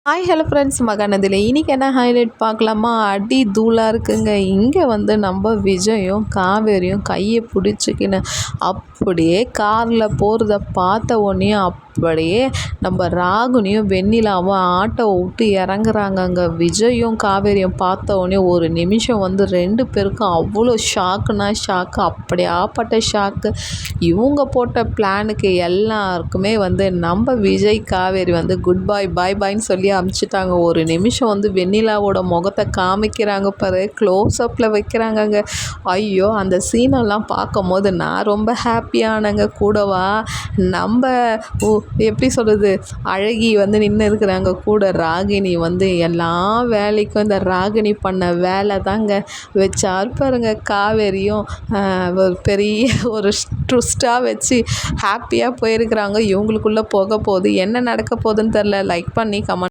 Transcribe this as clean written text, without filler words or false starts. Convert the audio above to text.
Hello friends, மகாநதியில் இன்றைக்கி என்ன highlight பார்க்கலாமா? அடி தூளாக இருக்குங்க. இங்கே நம்ம விஜயும் காவேரியும் கையை பிடிச்சிக்கின்னு அப்படியே காரில் போகிறத பார்த்த உடனே அப்படியே நம்ம ராகுனியும் வெண்ணிலாவும் ஆட்டோ விட்டு இறங்குறாங்கங்க. விஜயும் காவேரியும் பார்த்த உடனே ஒரு நிமிஷம் ரெண்டு பேருக்கும் அவ்வளோ ஷாக்குனா ஷாக்கு, அப்படியாப்பட்ட ஷாக்கு. இவங்க போட்ட பிளானுக்கு எல்லாருக்குமே நம்ம விஜய் காவேரி குட் பாய் பாய் பாய்ன்னு சொல்லி அமுச்சிட்டாங்க. ஒரு நிமிஷம் வெண்ணிலாவோட முகத்தை காமிக்கிறாங்க பாரு, க்ளோஸ்அப்பில் வைக்கிறாங்கங்க. ஐயோ, அந்த சீனெல்லாம் பார்க்கும் போது நான் ரொம்ப ஹாப்பியானங்க. கூடவா நம்ம எப்படி சொல்கிறது, அழகி நின்று இருக்கிறாங்க கூட. ராகினி எல்லா வேலைக்கும் இந்த ராகினி பண்ண வேலை தாங்க வச்சார் பாருங்க. காவேரியும் ஒரு பெரிய ஒரு ட்விஸ்ட்டாக வச்சு ஹாப்பியாக போயிருக்கிறாங்க. இவங்களுக்குள்ளே போக போகுது, என்ன நடக்க போகுதுன்னு தெரில. லைக் பண்ணி கமெண்ட்